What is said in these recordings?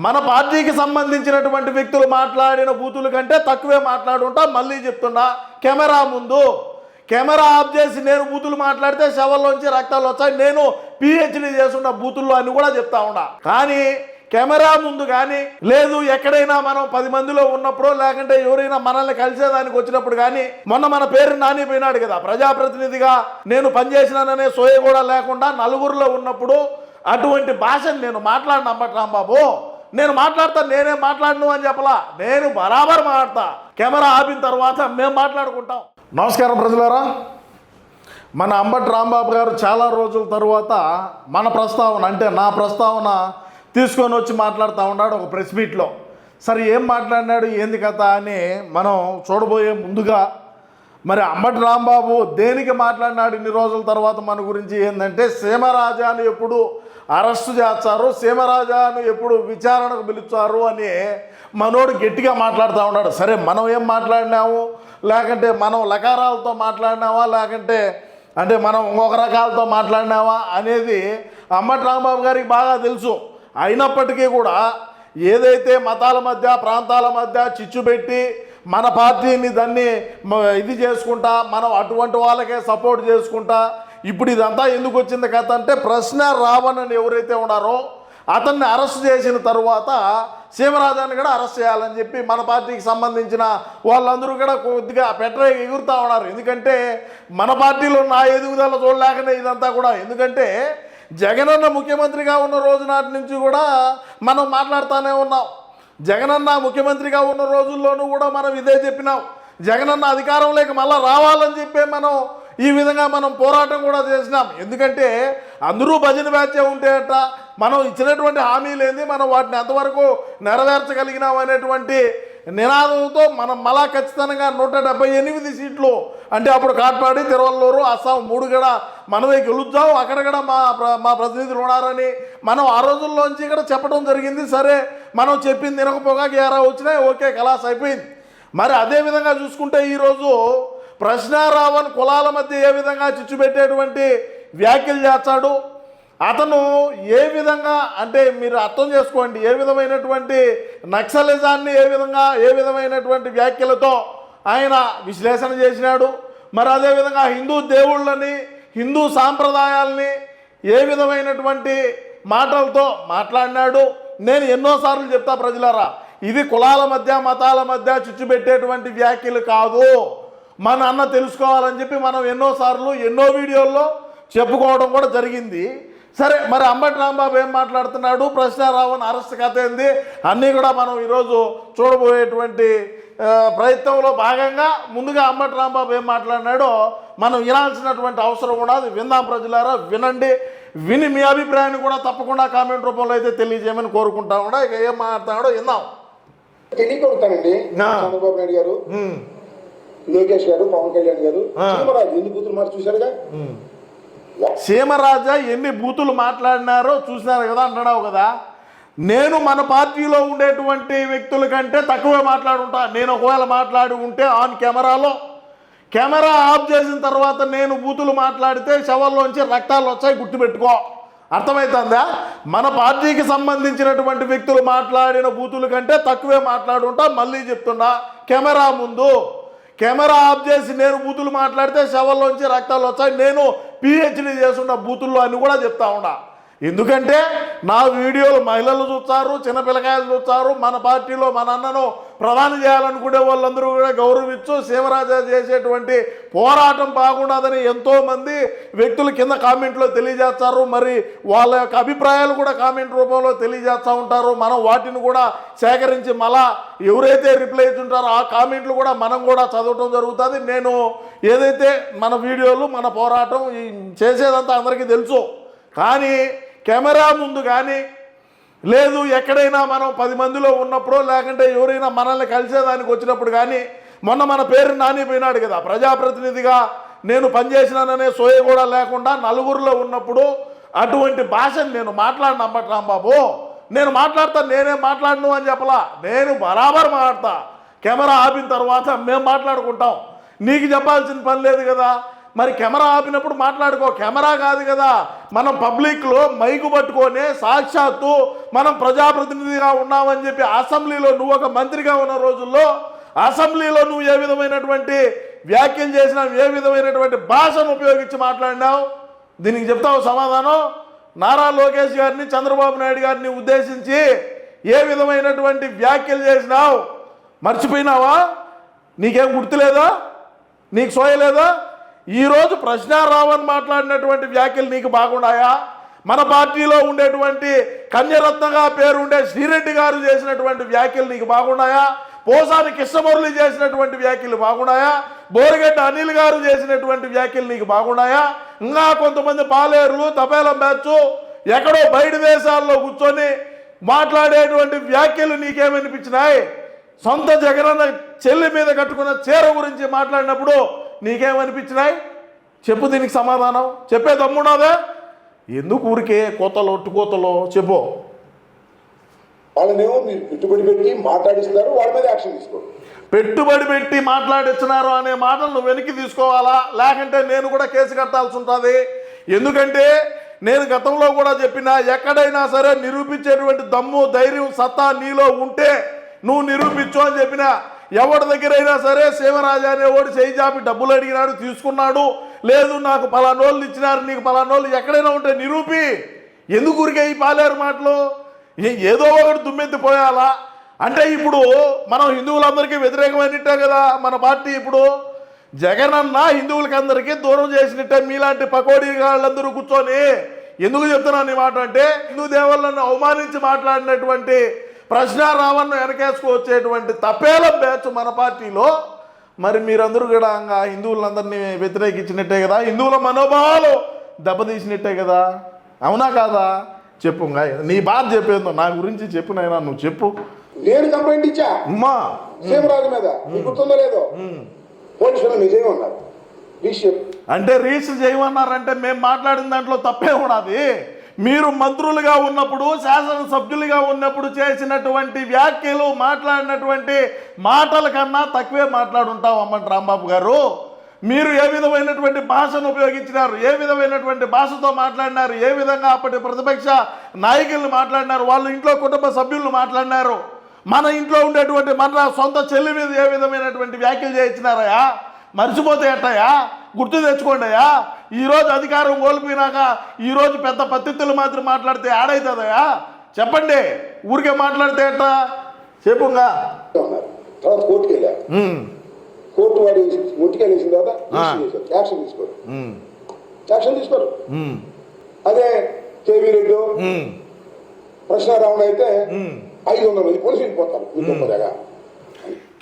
మన పార్టీకి సంబంధించినటువంటి వ్యక్తులు మాట్లాడిన బూతుల కంటే తక్కువే మాట్లాడుంటా. మళ్ళీ చెప్తున్నా, కెమెరా ముందు కెమెరా ఆఫ్ చేసి నేను బూతులు మాట్లాడితే శవల్లోంచి రక్తాలు వచ్చాయి. నేను పిహెచ్డి చేస్తున్న బూతుల్లో అని కూడా చెప్తా ఉన్నా. కానీ కెమెరా ముందు కానీ లేదు ఎక్కడైనా మనం 10 మందిలో ఉన్నప్పుడు లేకుంటే ఎవరైనా మనల్ని కలిసేదానికి వచ్చినప్పుడు కానీ మొన్న మన పేరు నాని పోయినాడు కదా ప్రజాప్రతినిధిగా, నేను పనిచేసినాననే సోయ కూడా లేకుండా నలుగురిలో ఉన్నప్పుడు అటువంటి భాషను నేను మాట్లాడిన అంబటి రాంబాబు. నేను మాట్లాడతా, నేనే మాట్లాడను అని చెప్పలా, నేను బరాబర్ మాట్లాడతా. కెమెరా ఆపిన తర్వాత మేము మాట్లాడుకుంటాం. నమస్కారం ప్రజలారా, మన అంబటి రాంబాబు గారు చాలా రోజుల తర్వాత మన ప్రస్తావన అంటే నా ప్రస్తావన తీసుకొని వచ్చి మాట్లాడుతూ ఉన్నాడు ఒక ప్రెస్ మీట్లో. సరే ఏం మాట్లాడినాడు ఏంది కథ అని మనం చూడబోయే ముందుగా మరి అంబటి రాంబాబు దేనికి మాట్లాడినాడు ఇన్ని రోజుల తర్వాత మన గురించి ఏంటంటే సీమరాజాను ఎప్పుడు అరెస్టు చేస్తారు, సీమరాజాను ఎప్పుడు విచారణకు పిలుస్తారు అని మనోడు గట్టిగా మాట్లాడుతూ ఉన్నాడు. సరే మనం ఏం మాట్లాడినాము, లేకంటే మనం లకారాలతో మాట్లాడినావా, లేకంటే అంటే మనం ఇంకొక రకాలతో మాట్లాడినావా అనేది అంబటి రాంబాబు గారికి బాగా తెలుసు. అయినప్పటికీ కూడా ఏదైతే మతాల మధ్య ప్రాంతాల మధ్య చిచ్చు పెట్టి మన పార్టీని దాన్ని ఇది చేసుకుంటా మనం అటువంటి వాళ్ళకే సపోర్ట్ చేసుకుంటా ఇప్పుడు ఇదంతా ఎందుకు వచ్చింది కథ అంటే ప్రశ్న రావణ్ అని ఎవరైతే ఉన్నారో అతన్ని అరెస్ట్ చేసిన తర్వాత సీమరాజాన్ని కూడా అరెస్ట్ చేయాలని చెప్పి మన పార్టీకి సంబంధించిన వాళ్ళందరూ కూడా కొద్దిగా ఎగురుతూ ఉన్నారు. ఎందుకంటే మన పార్టీలో నా ఎదుగుదల చూడలేకనే ఇదంతా కూడా. ఎందుకంటే జగనన్న ముఖ్యమంత్రిగా ఉన్న రోజు నాటి నుంచి కూడా మనం మాట్లాడుతూనే ఉన్నాం. జగనన్న ముఖ్యమంత్రిగా ఉన్న రోజుల్లోనూ కూడా మనం ఇదే చెప్పినాం. జగనన్న అధికారంలోకి మళ్ళీ రావాలని చెప్పి మనం ఈ విధంగా మనం పోరాటం కూడా చేసినాం. ఎందుకంటే అందరూ భజన బ్యాచే ఉంటేట మనం ఇచ్చినటువంటి హామీలు ఏంది, మనం వాటిని ఎంతవరకు నెరవేర్చగలిగినాం అనేటువంటి నినాదంతో మనం మళ్ళా ఖచ్చితంగా 178 సీట్లు అంటే అప్పుడు కాట్పాడి, తిరువల్లూరు, అస్సాం 3 కూడా మనమే గెలుద్దాం, అక్కడ కూడా మా ప్రతినిధులు ఉన్నారని మనం ఆ రోజుల్లోంచి కూడా చెప్పడం జరిగింది. సరే మనం చెప్పింది తినకపోగా గేరా వచ్చినాయి, ఓకే కలాస్ అయిపోయింది. మరి అదేవిధంగా చూసుకుంటే ఈరోజు ప్రశ్న రావణ్ కులాల మధ్య ఏ విధంగా చిచ్చు పెట్టేటువంటి వ్యాఖ్యలు చేస్తాడు, అతను ఏ విధంగా అంటే మీరు అర్థం చేసుకోండి ఏ విధమైనటువంటి నక్సలిజాన్ని ఏ విధమైనటువంటి వ్యాఖ్యలతో ఆయన విశ్లేషణ చేసినాడు. మరి అదేవిధంగా హిందూ దేవుళ్ళని హిందూ సాంప్రదాయాల్ని ఏ విధమైనటువంటి మాటలతో మాట్లాడినాడు. నేను ఎన్నోసార్లు చెప్తా ప్రజలారా, ఇది కులాల మధ్య మతాల మధ్య చిచ్చు పెట్టేటువంటి వ్యాఖ్యలు కాదు. మన అన్న తెలుసుకోవాలని చెప్పి మనం ఎన్నోసార్లు ఎన్నో వీడియోల్లో చెప్పుకోవడం కూడా జరిగింది. సరే మరి అంబటి రాంబాబు ఏం మాట్లాడుతున్నాడు, ప్రశ్న రావణ్ అరెస్ట్ కథ ఏంది అన్నీ కూడా మనం ఈరోజు చూడబోయేటువంటి ప్రయత్నంలో భాగంగా ముందుగా అంబటి రాంబాబు ఏం మాట్లాడినాడో మనం వినాల్సినటువంటి అవసరం కూడా అది విందాం. ప్రజలారా వినండి, విని మీ అభిప్రాయాన్ని కూడా తప్పకుండా కామెంట్ రూపంలో అయితే తెలియజేయమని కోరుకుంటా కూడా. ఇక ఏం మాట్లాడుతున్నాడో విందాం. తెలియకొడతానండి చంద్రబాబు నాయుడు గారు, లోకేష్ గారు, పవన్ కళ్యాణ్ గారు ఎన్ని బూతులు మాట చూశారుగా, సీమరాజా ఎన్ని బూతులు మాట్లాడినారో చూసినారు కదా అంటున్నావు కదా. నేను మన పార్టీలో ఉండేటువంటి వ్యక్తుల కంటే తక్కువే మాట్లాడుంటా. నేను ఒకవేళ మాట్లాడి ఉంటే ఆన్ కెమెరా ఆఫ్ చేసిన తర్వాత నేను బూతులు మాట్లాడితే శవల్లోంచి రక్తాలు వచ్చాయి, గుర్తుపెట్టుకో. అర్థమవుతుందా? మన పార్టీకి సంబంధించినటువంటి వ్యక్తులు మాట్లాడిన బూతుల కంటే తక్కువే మాట్లాడుంటా. మళ్ళీ చెప్తున్నా, కెమెరా ముందు కెమెరా ఆఫ్ చేసి నేను బూతులు మాట్లాడితే శవల్లోంచి రక్తాలు వచ్చాయి. నేను పిహెచ్డి చేస్తున్న బూతుల్లో అని కూడా చెప్తా ఉన్నా. ఎందుకంటే నా వీడియోలు మహిళలు చూస్తారు, చిన్నపిల్లకాయలు చూస్తారు. మన పార్టీలో మన అన్నను ప్రధాని చేయాలనుకునే వాళ్ళందరూ కూడా గౌరవించు. సీమరాజా చేసేటువంటి పోరాటం బాగుండదని ఎంతోమంది వ్యక్తులు కింద కామెంట్లో తెలియజేస్తారు. మరి వాళ్ళ యొక్క అభిప్రాయాలు కూడా కామెంట్ రూపంలో తెలియజేస్తూ ఉంటారు. మనం వాటిని కూడా సేకరించి మళ్ళా ఎవరైతే రిప్లై ఇస్తుంటారో ఆ కామెంట్లు కూడా మనం కూడా చదవటం జరుగుతుంది. నేను ఏదైతే మన వీడియోలు మన పోరాటం చేసేదంతా అందరికీ తెలుసు. కానీ కెమెరా ముందు కానీ లేదు ఎక్కడైనా మనం 10 మందిలో ఉన్నప్పుడు లేకుంటే ఎవరైనా మనల్ని కలిసేదానికి వచ్చినప్పుడు కానీ మొన్న మన పేరు నాని పోయినాడు కదా ప్రజాప్రతినిధిగా, నేను పనిచేసినాననే సోయ కూడా లేకుండా నలుగురిలో ఉన్నప్పుడు అటువంటి భాషను నేను మాట్లాడిన అంబటి రాంబాబు. నేను మాట్లాడతా, నేనే మాట్లాడను అని చెప్పలా, నేను బరాబర్ మాట్లాడతా. కెమెరా ఆపిన తర్వాత మేము మాట్లాడుకుంటాం. నీకు చెప్పాల్సిన పని లేదు కదా. మరి కెమెరా ఆపినప్పుడు మాట్లాడుకో. కెమెరా కాదు కదా, మనం పబ్లిక్లో మైకు పట్టుకొని సాక్షాత్తు మనం ప్రజాప్రతినిధిగా ఉన్నామని చెప్పి అసెంబ్లీలో నువ్వు ఒక మంత్రిగా ఉన్న రోజుల్లో అసెంబ్లీలో నువ్వు ఏ విధమైనటువంటి వ్యాఖ్యలు చేసినావు, ఏ విధమైనటువంటి భాషను ఉపయోగించి మాట్లాడినావు, దీనికి చెప్తావు సమాధానం? నారా లోకేష్ గారిని, చంద్రబాబు నాయుడు గారిని ఉద్దేశించి ఏ విధమైనటువంటి వ్యాఖ్యలు చేసినావు? మర్చిపోయినావా? నీకేం గుర్తులేదా? నీకు సోయలేదా? ఈరోజు ప్రశ్నారావణ్ మాట్లాడినటువంటి వ్యాఖ్యలు నీకు బాగున్నాయా? మన పార్టీలో ఉండేటువంటి కన్యరత్నగా పేరుండే శ్రీరెడ్డి గారు చేసినటువంటి వ్యాఖ్యలు నీకు బాగున్నాయా? పోసాని కృష్ణమురళి చేసినటువంటి వ్యాఖ్యలు బాగున్నాయా? బోరిగడ్డ అనిల్ గారు చేసినటువంటి వ్యాఖ్యలు నీకు బాగున్నాయా? ఇంకా కొంతమంది పాలేరులు, తపేలం బ్యాచ్ ఎక్కడో బయట దేశాల్లో కూర్చొని మాట్లాడేటువంటి వ్యాఖ్యలు నీకేమనిపించినాయి? సొంత జగనన్న చెల్లి మీద కట్టుకున్న చీర గురించి మాట్లాడినప్పుడు నీకేమనిపించినాయి? చెప్పు, దీనికి సమాధానం చెప్పే దమ్మున్నదే? ఎందుకు ఊరికే కోతలు ఒట్టుకోతలు? చెప్పు. వాళ్ళనేమో మీరు పెట్టుబడి పెట్టి మాట్లాడిస్తున్నారు, వాళ్ళ మీద యాక్షన్ తీసుకోండి. పెట్టుబడి పెట్టి మాట్లాడిస్తున్నారు అనే మాటలు నువ్వు వెనక్కి తీసుకోవాలా? లేకంటే నేను కూడా కేసు కట్టాల్సి ఉంటుంది. ఎందుకంటే నేను గతంలో కూడా చెప్పిన, ఎక్కడైనా సరే నిరూపించేటువంటి దమ్ము, ధైర్యం, సత్తా నీలో ఉంటే నువ్వు నిరూపించు అని చెప్పిన. ఎవరి దగ్గరైనా సరే శివరాజు అనేవాడు చేయి చాపి డబ్బులు అడిగినాడు, తీసుకున్నాడు, లేదు నాకు పలానోళ్ళు ఇచ్చినారు, నీకు పలానోళ్ళు ఎక్కడైనా ఉంటే నిరూపి. ఎందుకు ఊరికే ఈ పాలేరు మాటలు? ఏదో ఒకటి దుమ్మెత్తిపోయాలా? అంటే ఇప్పుడు మనం హిందువులందరికీ వ్యతిరేకమైనట్టే కదా మన పార్టీ. ఇప్పుడు జగనన్న హిందువులకి అందరికీ దూరం చేసినట్టే మీలాంటి పకోడీ వాళ్ళందరూ కూర్చొని. ఎందుకు చెప్తున్నాను ఈ మాట అంటే, హిందూ దేవుళ్ళను అవమానించి మాట్లాడినటువంటి ప్రశ్నారావణ్ను వెనకేసుకొచ్చేటువంటి తపేలం బ్యాచ్ మన పార్టీలో. మరి మీరందరూ కూడా ఇంకా హిందువులందరినీ వ్యతిరేకించినట్టే కదా, హిందువుల మనోభావాలు దెబ్బతీసినట్టే కదా, అవునా కాదా? చెప్పు, నీ బాధ చెప్పేందో నా గురించి చెప్పు నైనా, నువ్వు చెప్పు. నేను కంప్లైంట్ ఇచ్చా అమ్మా శివరాజు మీద, మీకు గుర్తుందో లేదో? పోలీసులు నిజమే ఉన్నారు. అంటే రిజిస్టర్ చేయమన్నారంటే మేము మాట్లాడిన దాంట్లో తప్పే ఉన్నది. మీరు మంత్రులుగా ఉన్నప్పుడు, శాసనసభ్యులుగా ఉన్నప్పుడు చేసినటువంటి వ్యాఖ్యలు, మాట్లాడినటువంటి మాటల కన్నా తక్కువే మాట్లాడుంటాం అమ్మంట రాంబాబు గారు. మీరు ఏ విధమైనటువంటి భాషను ఉపయోగించినారు, ఏ విధమైనటువంటి భాషతో మాట్లాడినారు, ఏ విధంగా అప్పటి ప్రతిపక్ష నాయకులను మాట్లాడినారు, వాళ్ళ ఇంట్లో కుటుంబ సభ్యులను మాట్లాడినారు, మన ఇంట్లో ఉండేటువంటి మన సొంత చెల్లి మీద ఏ విధమైనటువంటి వ్యాఖ్యలు చేయించినారయా? మర్చిపోతే ఎట్టయా? గుర్తు తెచ్చుకోండియా. ఈరోజు అధికారం కోల్పోయినాక ఈరోజు పెద్ద పత్తిత్తులు మాత్రం మాట్లాడితే ఆడవుతుందయా? చెప్పండి. ఊరికే మాట్లాడితే ఎట్టా? చెప్పుగా. తర్వాత కోర్టుకి వెళ్ళా, కోర్టు వాడి ముట్టికెళ్ళేసిన తర్వాత యాక్షన్ తీసుకోరు, యాక్షన్ తీసుకోరు. అదే కేవీ రెడ్డి, ప్రశ్నారావణ అయితే 500 మంది పోలీసులు వెళ్ళిపోతారు.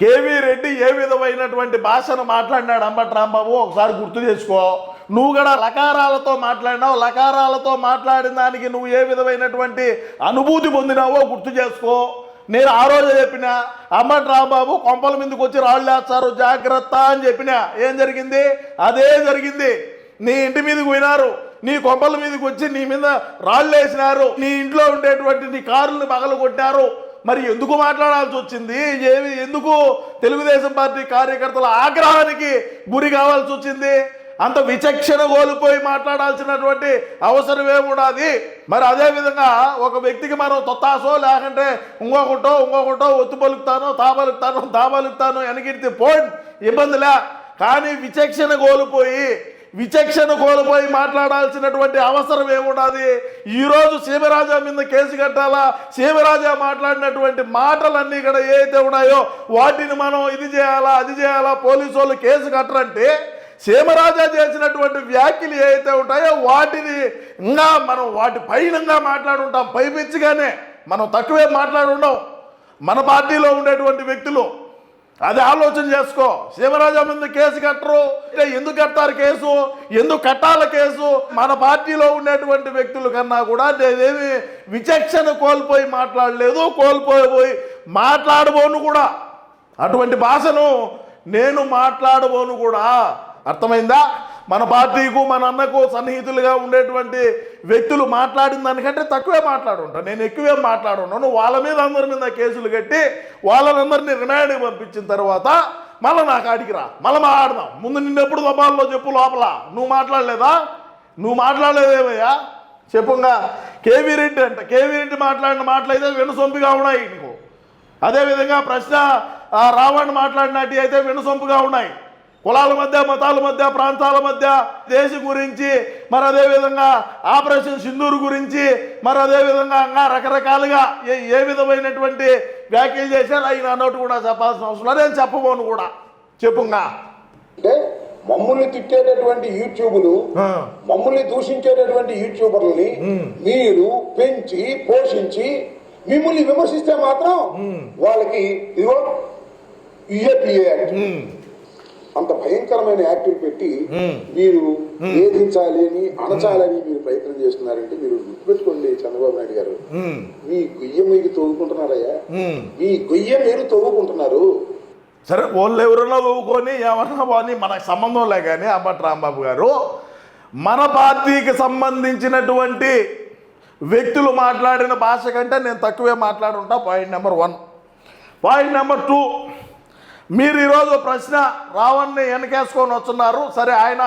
కేవీ రెడ్డి ఏ విధమైనటువంటి భాషను మాట్లాడినాడు అంబటి రాంబాబు ఒకసారి గుర్తు చేసుకో. నువ్వు కూడా లకారాలతో మాట్లాడినావు, లకారాలతో మాట్లాడిన దానికి నువ్వు ఏ విధమైనటువంటి అనుభూతి పొందినావో గుర్తు చేసుకో. నేను ఆ రోజు చెప్పిన, అంబటి రాంబాబు కొంపల మీదకి వచ్చి రాళ్ళు వేస్తారు జాగ్రత్త అని చెప్పిన. ఏం జరిగింది? అదే జరిగింది. నీ ఇంటి మీదకి పోయినారు, నీ కొంపల మీదకి వచ్చి నీ మీద రాళ్ళు వేసినారు, నీ ఇంట్లో ఉండేటువంటి నీ కారుని పగలు కొట్టారు. మరి ఎందుకు మాట్లాడాల్సి వచ్చింది? ఎందుకు తెలుగుదేశం పార్టీ కార్యకర్తల ఆగ్రహానికి గురి కావాల్సి వచ్చింది? అంత విచక్షణ కోల్పోయి మాట్లాడాల్సినటువంటి అవసరం ఏమున్నది? మరి అదేవిధంగా ఒక వ్యక్తికి మనం తొత్తాసో లేకంటే ఇంకొకటో ఒత్తు పలుకుతాను, దా పలుకుతాను వెనకిడితే పోయి ఇబ్బందిలే. కానీ విచక్షణ కోల్పోయి మాట్లాడాల్సినటువంటి అవసరం ఏమున్నది? ఈరోజు సీమరాజా మీద కేసు కట్టాలా? సీమరాజా మాట్లాడినటువంటి మాటలన్నీ కూడా ఏదైతే ఉన్నాయో వాటిని మనం ఇది చేయాలా, అది చేయాలా, పోలీసు వాళ్ళు కేసు కట్టరంటే సీమరాజా చేసినటువంటి వ్యాఖ్యలు ఏవైతే ఉంటాయో వాటిని ఇంకా మనం వాటి పైనంగా మాట్లాడుంటాం. పైపిచ్చిగానే మనం తక్కువే మాట్లాడుండం మన పార్టీలో ఉండేటువంటి వ్యక్తులు. అది ఆలోచన చేసుకో. సీమరాజా మీద కేసు కట్టరు అంటే ఎందుకు కట్టారు కేసు? ఎందుకు కట్టాల కేసు? మన పార్టీలో ఉండేటువంటి వ్యక్తుల కన్నా కూడా నేనేమి విచక్షణ కోల్పోయి మాట్లాడలేదు, కోల్పోయి మాట్లాడబోను కూడా. అటువంటి భాషను నేను మాట్లాడబోను కూడా. అర్థమైందా? మన పార్టీకు, మన అన్నకు సన్నిహితులుగా ఉండేటువంటి వ్యక్తులు మాట్లాడిన దానికంటే తక్కువే మాట్లాడుంటాను, నేను ఎక్కువే మాట్లాడున్నాను. వాళ్ళ మీద అందరి మీద కేసులు కట్టి వాళ్ళందరినీ రిమాండ్కి పంపించిన తర్వాత మళ్ళీ నాకు ఆడికి రా, మళ్ళీ మాట్లాడదాం. ముందు నిన్నెప్పుడు దబాల్లో చెప్పు లోపల. నువ్వు మాట్లాడలేదా? నువ్వు మాట్లాడలేదేమయ్యా చెప్పుగా. కేవీ రెడ్డి మాట్లాడిన మాటలైతే వెనుసొంపుగా ఉన్నాయి నీకు. అదేవిధంగా ప్రశ్న రావణ్ మాట్లాడినట్టు అయితే వెనుసొంపుగా ఉన్నాయి. కులాల మధ్య, మతాల మధ్య, ప్రాంతాల మధ్య, దేశం గురించి, మరి అదేవిధంగా ఆపరేషన్ సింధూర్ గురించి, మరి అదేవిధంగా ఇంకా రకరకాలుగా ఏ విధమైనటువంటి వ్యాఖ్యలు చేశారు అవి నా నోటు కూడా చెప్పాల్సిన అవసరం నేను చెప్పబోను కూడా. చెప్పుగా అంటే మమ్మల్ని తిట్టేటటువంటి యూట్యూబులు, మమ్మల్ని దూషించేటటువంటి యూట్యూబర్లని మీరు పెంచి పోషించి మిమ్మల్ని విమర్శిస్తే మాత్రం వాళ్ళకి ఇదిగో యుఏపిఏ అంత భయంకరమైన యాక్టివ్ పెట్టి మీరు వేధించాలి అని, అణచాలని మీరు ప్రయత్నం చేస్తున్నారంటే మీరు గుర్తుపెట్టుకోండి చంద్రబాబు నాయుడు గారు, మీ గొయ్య మీరు తవ్వుకుంటున్నారయ్యా, మీ గొయ్య మీరు తవ్వుకుంటున్నారు. సరే వాళ్ళు ఎవరైనా తవ్వుకొని ఎవరన్నా పోని మనకు సంబంధం లే. కానీ అంబటి రాంబాబు గారు, మన పార్టీకి సంబంధించినటువంటి వ్యక్తులు మాట్లాడిన భాష కంటే నేను తక్కువే మాట్లాడుంటా. Point number 1. పాయింట్ నెంబర్ 2, మీరు ఈరోజు ప్రశ్న రావణ్ని వెనకేసుకొని వస్తున్నారు. సరే ఆయన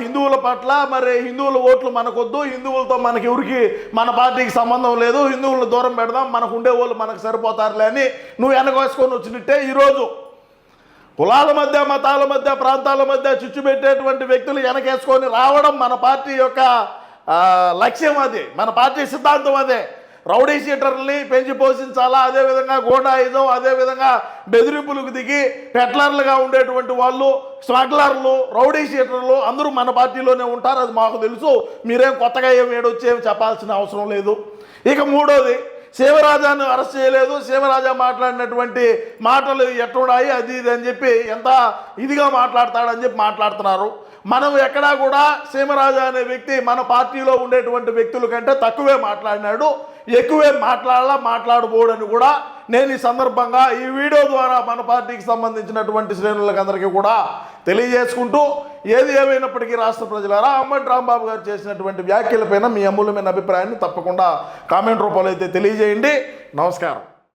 హిందువుల పట్ల, మరి హిందువుల ఓట్లు మనకొద్దు, హిందువులతో మనకి ఎవరికి మన పార్టీకి సంబంధం లేదు, హిందువులను దూరం పెడదాం, మనకు ఉండే వాళ్ళు మనకు సరిపోతారులే అని నువ్వు వెనకేసుకొని వచ్చినట్టే ఈరోజు కులాల మధ్య, మతాల మధ్య, ప్రాంతాల మధ్య చిచ్చు పెట్టేటువంటి వ్యక్తులు వెనకేసుకొని రావడం మన పార్టీ యొక్క లక్ష్యం. అది మన పార్టీ సిద్ధాంతం. అదే రౌడీ షీటర్లని పెంచి పోషించాలా, అదేవిధంగా గోండాయిజం, అదేవిధంగా బెదిరింపులకు దిగి పెట్లర్లుగా ఉండేటువంటి వాళ్ళు, స్మగ్లర్లు, రౌడీ షీటర్లు అందరూ మన పార్టీలోనే ఉంటారు. అది మాకు తెలుసు. మీరేం కొత్తగా ఏడొచ్చేమి చెప్పాల్సిన అవసరం లేదు. ఇక 3వది, శివరాజాను అరెస్ట్ చేయలేదు, శివరాజా మాట్లాడినటువంటి మాటలు ఎట్టున్నాయి అది ఇది అని చెప్పి ఎంత ఇదిగా మాట్లాడతాడని చెప్పి మాట్లాడుతున్నారు. మనం ఎక్కడా కూడా సీమరాజా అనే వ్యక్తి మన పార్టీలో ఉండేటువంటి వ్యక్తుల కంటే తక్కువే మాట్లాడినాడు, ఎక్కువే మాట్లాడబోడని కూడా నేను ఈ సందర్భంగా ఈ వీడియో ద్వారా మన పార్టీకి సంబంధించినటువంటి శ్రేణులకు అందరికీ కూడా తెలియజేసుకుంటూ, ఏది ఏమైనప్పటికీ రాష్ట్ర ప్రజలారా, అంబటి రాంబాబు గారు చేసినటువంటి వ్యాఖ్యలపైన మీ అమూల్యమైన అభిప్రాయాన్ని తప్పకుండా కామెంట్ రూపంలో అయితే తెలియజేయండి. నమస్కారం.